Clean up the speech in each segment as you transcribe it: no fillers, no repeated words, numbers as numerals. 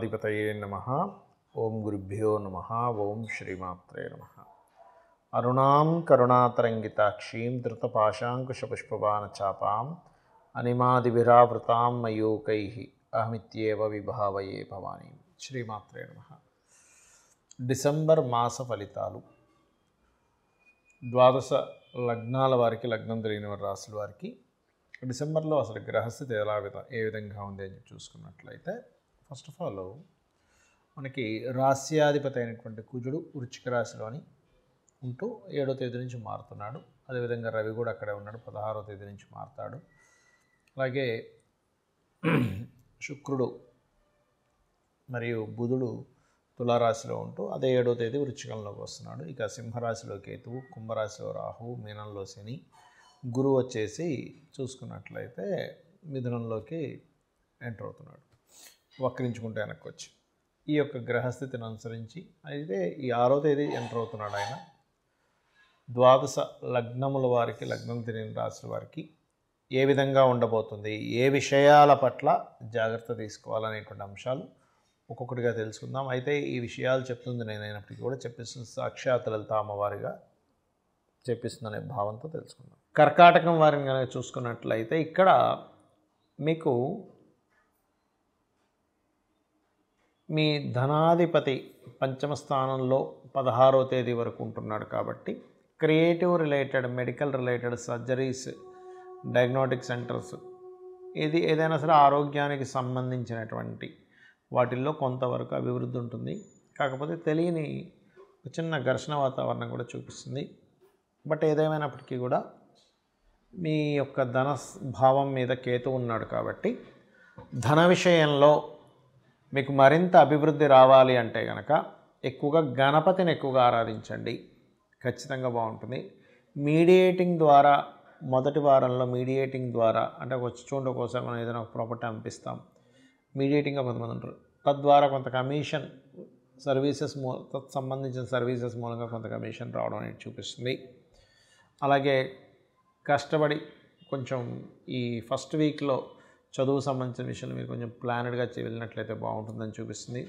గణాధిపతయే నమః. ఓం గురుభ్యో నమః. ఓం శ్రీమాత్రే నమః. అరుణాం కరుణాతరంగితాక్షీం ధృతపాశాంకుశపుష్పబాణచాపాం అనిమాదిభిరావృతాం మయూకైః అహమిత్యేవ విభావయే భవానీ. శ్రీమాత్రే నమః. డిసెంబర్ మాస ఫలితాలు. ద్వాదశ లగ్నాల వారికి, లగ్నం తెలియని రాశుల వారికి డిసెంబర్లో అసలు గ్రహస్థితి ఏ విధంగా ఉంది అని చూసుకున్నట్లయితే, ఫస్ట్ ఆఫ్ ఆల్ మనకి రాస్యాధిపతి అయినటువంటి కుజుడు వృశ్చిక రాశిలోని ఉంటూ 7వ తేదీ నుంచి మారుతున్నాడు. అదేవిధంగా రవి కూడా అక్కడే ఉన్నాడు, 16వ తేదీ నుంచి మారుతాడు. అలాగే శుక్రుడు మరియు బుధుడు తులారాశిలో ఉంటూ అదే 7వ తేదీ వృశ్చికంలోకి వస్తున్నాడు. ఇక సింహరాశిలో కేతువు, కుంభరాశిలో రాహువు, మీనంలో శని, గురువు వచ్చేసి చూసుకున్నట్లయితే మిథునంలోకి ఎంటర్ అవుతున్నాడు, వక్రించుకుంటే వెనక్కి వచ్చి. ఈ యొక్క గ్రహస్థితిని అనుసరించి అయితే ఈ 6వ తేదీ ఎంటర్ అవుతున్నాడు ఆయన. ద్వాదశ లగ్నముల వారికి, లగ్నం తెలియని రాశుల వారికి ఏ విధంగా ఉండబోతుంది, ఏ విషయాల పట్ల జాగ్రత్త తీసుకోవాలనేటువంటి అంశాలు ఒక్కొక్కటిగా తెలుసుకుందాం. అయితే ఈ విషయాలు చెప్తుంది నేనైనప్పటికీ కూడా చెప్పిస్తుంది సాక్షాత్ లలిత అమ్మవారిగా చెప్పిస్తుందనే భావంతో తెలుసుకుందాం. కర్కాటకం వారిని కనుక చూసుకున్నట్లయితే ఇక్కడ మీకు మీ ధనాధిపతి పంచమ స్థానంలో 16వ తేదీ వరకు ఉంటున్నాడు కాబట్టి creative related, medical related, surgeries, diagnostic centres, ఏదైనా సరే ఆరోగ్యానికి సంబంధించినటువంటి వాటిల్లో కొంతవరకు అభివృద్ధి ఉంటుంది. కాకపోతే తెలియని చిన్న ఘర్షణ వాతావరణం కూడా చూపిస్తుంది. బట్ ఏదేమైనప్పటికీ కూడా మీ యొక్క ధన భావం మీద కేతు ఉన్నాడు కాబట్టి ధన విషయంలో మీకు మరింత అభివృద్ధి రావాలి అంటే కనుక ఎక్కువగా గణపతిని ఎక్కువగా ఆరాధించండి, ఖచ్చితంగా బాగుంటుంది. మీడియేటింగ్ ద్వారా మొదటి వారంలో మీడియేటింగ్ ద్వారా అంటే వచ్చి చూడండి, ఒక్కోసారి మనం ఏదైనా ఒక ప్రాపర్టీ అనిపిస్తాం, మీడియేటింగ్గా కొంతమంది ఉంటారు, తద్వారా కొంత కమిషన్ సర్వీసెస్ సంబంధించిన సర్వీసెస్ మూలంగా కొంత కమిషన్ రావడం అనేది చూపిస్తుంది. అలాగే కష్టపడి కొంచెం ఈ ఫస్ట్ వీక్లో చదువు సంబంధించిన విషయాలు మీరు కొంచెం ప్లానెడ్గా వెళ్ళినట్లయితే బాగుంటుందని చూపిస్తుంది.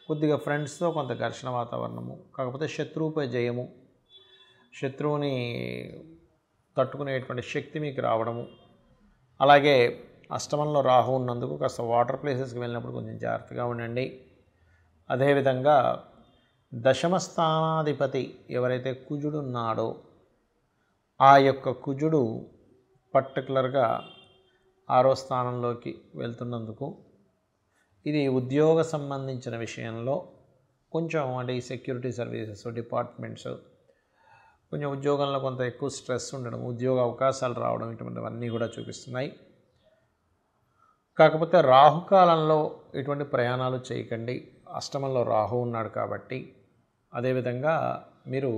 కొద్దిగా ఫ్రెండ్స్తో కొంత ఘర్షణ వాతావరణము, కాకపోతే శత్రువుపై జయము, శత్రువుని తట్టుకునేటువంటి శక్తి మీకు రావడము. అలాగే అష్టమంలో రాహు ఉన్నందుకు కాస్త వాటర్ ప్లేసెస్కి వెళ్ళినప్పుడు కొంచెం జాగ్రత్తగా ఉండండి. అదేవిధంగా దశమ స్థానాధిపతి ఎవరైతే కుజుడు ఉన్నాడో ఆ యొక్క కుజుడు పర్టికులర్గా 6వ స్థానంలోకి వెళ్తున్నందుకు ఇది ఉద్యోగ సంబంధించిన విషయంలో కొంచెం అంటే ఈ సెక్యూరిటీ సర్వీసెస్ డిపార్ట్మెంట్స్ కొంచెం ఉద్యోగంలో కొంత ఎక్కువ స్ట్రెస్ ఉండడం, ఉద్యోగ అవకాశాలు రావడం, ఇటువంటివన్నీ కూడా చూపిస్తున్నాయి. కాకపోతే రాహుకాలంలో ఎటువంటి ప్రయాణాలు చేయకండి, అష్టమంలో రాహు ఉన్నాడు కాబట్టి. అదేవిధంగా మీరు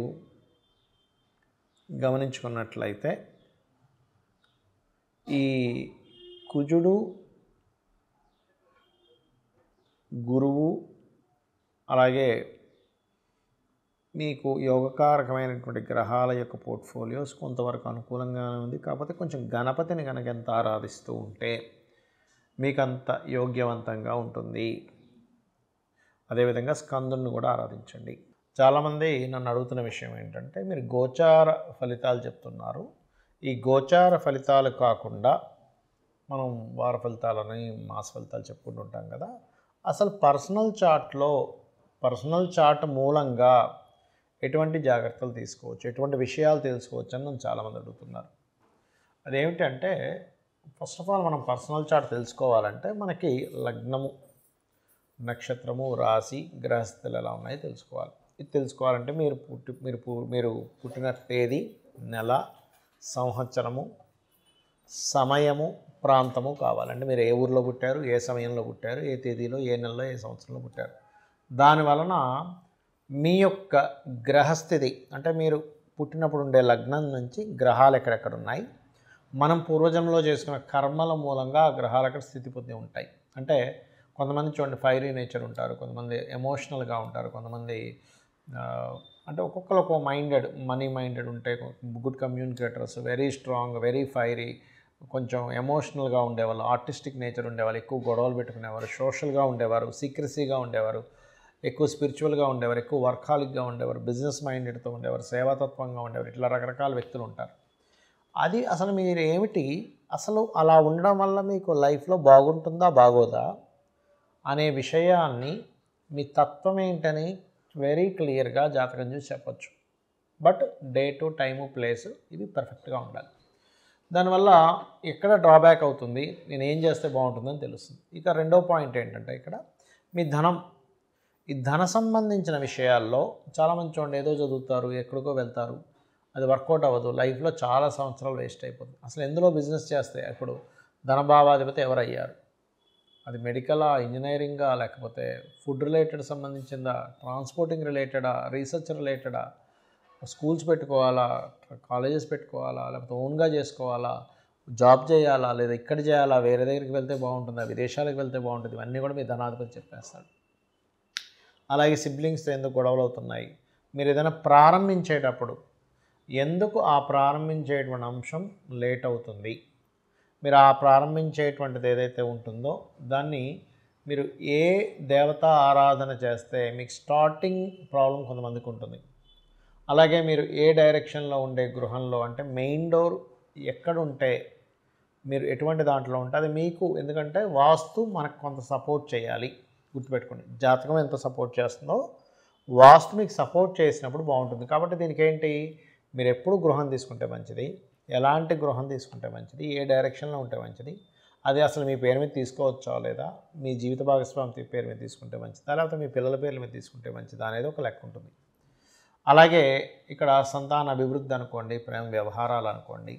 గమనించుకున్నట్లయితే ఈ కుజుడు, గురువు, అలాగే మీకు యోగకారకమైనటువంటి గ్రహాల యొక్క పోర్ట్ఫోలియోస్ కొంతవరకు అనుకూలంగానే ఉంది. కాకపోతే కొంచెం గణపతిని కనుక ఎంత ఆరాధిస్తూ ఉంటే మీకంత యోగ్యవంతంగా ఉంటుంది. అదేవిధంగా స్కందుని కూడా ఆరాధించండి. చాలామంది నన్ను అడుగుతున్న విషయం ఏంటంటే, మీరు గోచార ఫలితాలు చెప్తున్నారు, ఈ గోచార ఫలితాలు కాకుండా మనం వార ఫలితాలని, మాస ఫలితాలు చెప్పుకుంటుంటాం కదా, అసలు పర్సనల్ చార్ట్ మూలంగా ఎటువంటి జాగ్రత్తలు తీసుకోవచ్చు, ఎటువంటి విషయాలు తెలుసుకోవచ్చు అని నన్ను చాలామంది అడుగుతున్నారు. అదేమిటంటే, ఫస్ట్ ఆఫ్ ఆల్ మనం పర్సనల్ చార్ట్ తెలుసుకోవాలంటే మనకి లగ్నము, నక్షత్రము, రాశి, గ్రహస్థితులు ఎలా ఉన్నాయో తెలుసుకోవాలి. ఇది తెలుసుకోవాలంటే మీరు పుట్టిన తేదీ, నెల, సంవత్సరము, సమయము, ప్రాంతము కావాలంటే మీరు ఏ ఊరిలో పుట్టారు, ఏ సమయంలో పుట్టారు, ఏ తేదీలో, ఏ నెలలో, ఏ సంవత్సరంలో పుట్టారు. దానివలన మీ యొక్క గ్రహస్థితి అంటే మీరు పుట్టినప్పుడు ఉండే లగ్నం నుంచి గ్రహాలు ఎక్కడెక్కడ ఉన్నాయి, మనం పూర్వజంలో చేసుకున్న కర్మల మూలంగా ఆ గ్రహాలు అక్కడ స్థితి పొంది ఉంటాయి. అంటే కొంతమంది చూడండి ఫైరీ నేచర్ ఉంటారు, కొంతమంది ఎమోషనల్గా ఉంటారు, కొంతమంది అంటే ఒక్కొక్కరు ఒక్కో మనీ మైండెడ్ ఉంటే, good communicators, very strong, very fiery, కొంచెం ఎమోషనల్గా ఉండేవాళ్ళు, ఆర్టిస్టిక్ నేచర్ ఉండేవాళ్ళు, ఎక్కువ గొడవలు పెట్టుకునేవారు, సోషల్గా ఉండేవారు, సీక్రసీగా ఉండేవారు, ఎక్కువ స్పిరిచువల్గా ఉండేవారు, ఎక్కువ వర్కాలిక్గా ఉండేవారు, బిజినెస్ మైండెడ్తో ఉండేవారు, సేవాతత్వంగా ఉండేవారు, ఇట్లా రకరకాల వ్యక్తులు ఉంటారు. అది అసలు మీరు ఏమిటి, అసలు అలా ఉండడం వల్ల మీకు లైఫ్లో బాగుంటుందా బాగోదా అనే విషయాన్ని మీ తత్వం ఏంటని వెరీ క్లియర్గా జాతకం చూసి చెప్పచ్చు. బట్ డేటు, టైము, ప్లేసు ఇవి పర్ఫెక్ట్గా ఉండాలి. దానివల్ల ఎక్కడ డ్రాబ్యాక్ అవుతుంది, నేను ఏం చేస్తే బాగుంటుందని తెలుస్తుంది. ఇక రెండో పాయింట్ ఏంటంటే ఇక్కడ మీ ధనం, ఈ ధన సంబంధించిన విషయాల్లో చాలామంది చూడండి ఏదో చదువుతారు, ఎక్కడికో వెళ్తారు, అది వర్కౌట్ అవ్వదు, లైఫ్లో చాలా సంవత్సరాలు వేస్ట్ అయిపోతుంది. అసలు ఎందులో బిజినెస్ చేస్తే ఇప్పుడు ధనభావాధిపతి ఎవరయ్యారు, అది మెడికలా, ఇంజనీరింగా, లేకపోతే ఫుడ్ రిలేటెడ్ సంబంధించిందా, ట్రాన్స్పోర్టింగ్ రిలేటెడా, రీసెర్చ్ రిలేటెడా, స్కూల్స్ పెట్టుకోవాలా, కాలేజెస్ పెట్టుకోవాలా, లేకపోతే ఓన్గా చేసుకోవాలా, జాబ్ చేయాలా, లేదా ఇక్కడ చేయాలా, వేరే దగ్గరికి వెళ్తే బాగుంటుందా, విదేశాలకు వెళ్తే బాగుంటుంది, ఇవన్నీ కూడా మీ ధనాధిపతి చెప్పేస్తాడు. అలాగే సిబ్లింగ్స్తో ఎందుకు గొడవలు అవుతున్నాయి, మీరు ఏదైనా ప్రారంభించేటప్పుడు ఎందుకు ఆ ప్రారంభించేటువంటి అంశం లేట్ అవుతుంది, మీరు ఆ ప్రారంభించేటువంటిది ఏదైతే ఉంటుందో దాన్ని మీరు ఏ దేవతా ఆరాధన చేస్తే మీకు స్టార్టింగ్ ప్రాబ్లం కొంతమందికి ఉంటుంది. అలాగే మీరు ఏ డైరెక్షన్లో ఉండే గృహంలో, అంటే మెయిన్ డోర్ ఎక్కడుంటే, మీరు ఎటువంటి దాంట్లో ఉంటే అది మీకు, ఎందుకంటే వాస్తు మనకు కొంత సపోర్ట్ చేయాలి, గుర్తుపెట్టుకోండి. జాతకం ఎంత సపోర్ట్ చేస్తుందో వాస్తు మీకు సపోర్ట్ చేసినప్పుడు బాగుంటుంది. కాబట్టి దీనికి ఏంటి, మీరు ఎప్పుడు గృహం తీసుకుంటే మంచిది, ఎలాంటి గృహం తీసుకుంటే మంచిది, ఏ డైరెక్షన్లో ఉంటే మంచిది, అది అసలు మీ పేరు మీద తీసుకోవచ్చా లేదా, మీ జీవిత భాగస్వామి పేరు మీద తీసుకుంటే మంచిదా, లేకపోతే మీ పిల్లల పేర్ల మీద తీసుకుంటే మంచిదా అనేది ఒక లెక్క ఉంటుంది. అలాగే ఇక్కడ సంతాన అభివృద్ధి అనుకోండి, ప్రేమ వ్యవహారాలు అనుకోండి,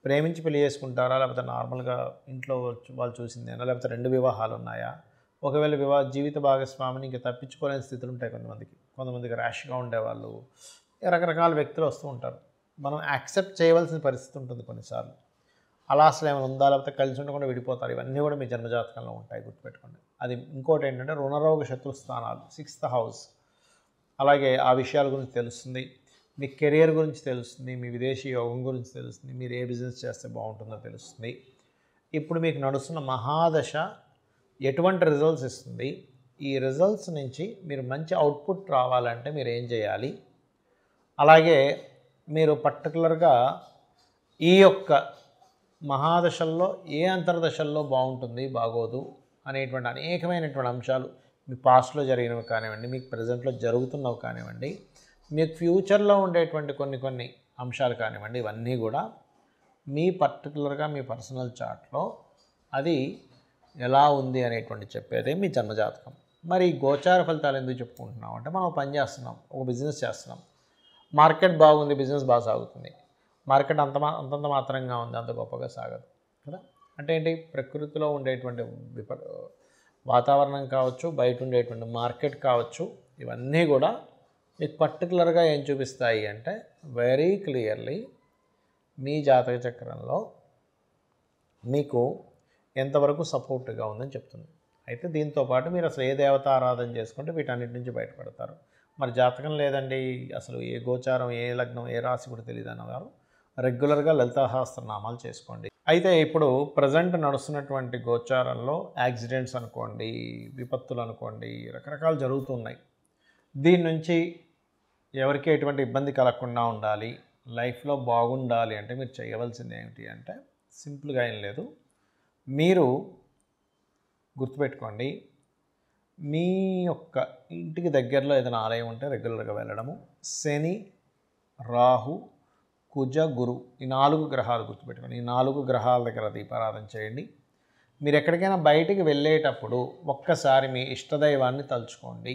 ప్రేమించి పెళ్లి చేసుకుంటారా, లేకపోతే నార్మల్గా ఇంట్లో వాళ్ళు చూసిందేనా, లేకపోతే 2 వివాహాలు ఉన్నాయా, ఒకవేళ జీవిత భాగస్వామిని ఇంకా తప్పించుకోలేని స్థితులు ఉంటాయి కొంతమందికి ర్యాష్గా ఉండేవాళ్ళు, రకరకాల వ్యక్తులు వస్తూ ఉంటారు. మనం యాక్సెప్ట్ చేయవలసిన పరిస్థితి ఉంటుంది కొన్నిసార్లు. అలా అసలు ఏమైనా ఉందా, లేకపోతే కలిసి ఉండకుండా విడిపోతారు, ఇవన్నీ కూడా మీ జన్మజాతకంలో ఉంటాయి, గుర్తుపెట్టుకోండి. అది ఇంకోటి ఏంటంటే రుణరోగ శత్రుస్థానాలు, 6th హౌస్, అలాగే ఆ విషయాల గురించి తెలుస్తుంది, మీ కెరియర్ గురించి తెలుస్తుంది, మీ విదేశీ యోగం గురించి తెలుస్తుంది, మీరు ఏ బిజినెస్ చేస్తే బాగుంటుందో తెలుస్తుంది. ఇప్పుడు మీకు నడుస్తున్న మహాదశ ఎటువంటి రిజల్ట్స్ ఇస్తుంది, ఈ రిజల్ట్స్ నుంచి మీరు మంచి అవుట్పుట్ రావాలంటే మీరు ఏం చేయాలి, అలాగే మీరు పర్టికులర్గా ఈ యొక్క మహాదశల్లో ఏ అంతర్దశల్లో బాగుంటుంది బాగోదు అనేటువంటి అనేకమైనటువంటి అంశాలు, మీ పాస్ట్లో జరిగినవి కానివ్వండి, మీకు ప్రజెంట్లో జరుగుతున్నవి కానివ్వండి, మీకు ఫ్యూచర్లో ఉండేటువంటి కొన్ని అంశాలు కానివ్వండి, ఇవన్నీ కూడా మీ పర్టికులర్గా మీ పర్సనల్ చార్ట్లో అది ఎలా ఉంది అనేటువంటి చెప్పేదే మీ జన్మజాతకం. మరి గోచార ఫలితాలు ఎందుకు చెప్పుకుంటున్నాం అంటే, మనం పని చేస్తున్నాం, ఒక బిజినెస్ చేస్తున్నాం, మార్కెట్ బాగుంది, బిజినెస్ బాగా సాగుతుంది, మార్కెట్ అంతంత మాత్రంగా ఉంది, అంత గొప్పగా సాగదు కదా. అంటే ఏంటి, ప్రకృతిలో ఉండేటువంటి వాతావరణం కావచ్చు, బయట ఉండేటువంటి మార్కెట్ కావచ్చు, ఇవన్నీ కూడా మీకు పర్టికులర్గా ఏం చూపిస్తాయి అంటే, వెరీ క్లియర్లీ మీ జాతక చక్రంలో మీకు ఎంతవరకు సపోర్ట్గా ఉందని చెప్తుంది. అయితే దీంతోపాటు మీరు అసలు ఏ దేవత ఆరాధన చేసుకుంటే వీటన్నిటి నుంచి బయటపడతారు. మరి జాతకం లేదండి, అసలు ఏ గోచారం, ఏ లగ్నం, ఏ రాశి కూడా తెలియదు అన్నవారు రెగ్యులర్గా లలితా సహస్రనామాలు చేసుకోండి. అయితే ఇప్పుడు ప్రజెంట్ నడుస్తున్నటువంటి గోచారంలో యాక్సిడెంట్స్ అనుకోండి, విపత్తులు అనుకోండి, రకరకాలు జరుగుతున్నాయి. దీని నుంచి ఎవరికి ఎటువంటి ఇబ్బంది కలగకుండా ఉండాలి, లైఫ్లో బాగుండాలి అంటే మీరు చేయవలసింది ఏమిటి అంటే, సింపుల్గా ఏం లేదు, మీరు గుర్తుపెట్టుకోండి, మీ యొక్క ఇంటికి దగ్గరలో ఏదైనా ఆలయం ఉంటే రెగ్యులర్గా వెళ్ళడము, శని, రాహు, కుజ, గురు, ఈ 4 గ్రహాలు గుర్తుపెట్టుకోండి, ఈ 4 గ్రహాల దగ్గర దీపారాధన చేయండి. మీరు ఎక్కడికైనా బయటికి వెళ్ళేటప్పుడు ఒక్కసారి మీ ఇష్టదైవాన్ని తలుచుకోండి.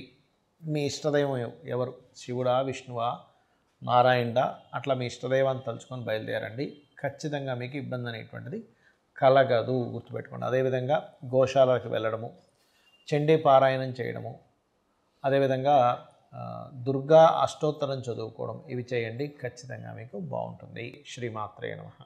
మీ ఇష్టదైవం ఎవరు, శివుడా, విష్ణువా, నారాయణుడా, అట్లా మీ ఇష్టదైవాన్ని తలుచుకొని బయలుదేరండి. ఖచ్చితంగా మీకు ఇబ్బంది అనేటువంటిది కలగదు, గుర్తుపెట్టుకోండి. అదేవిధంగా గోశాలకు వెళ్ళడము, చండీ పారాయణం చేయడము, అదేవిధంగా దుర్గా అష్టోత్తరం చదువుకోవడం, ఇవి చేయండి, ఖచ్చితంగా మీకు బాగుంటుంది. శ్రీమాత్రే నమః.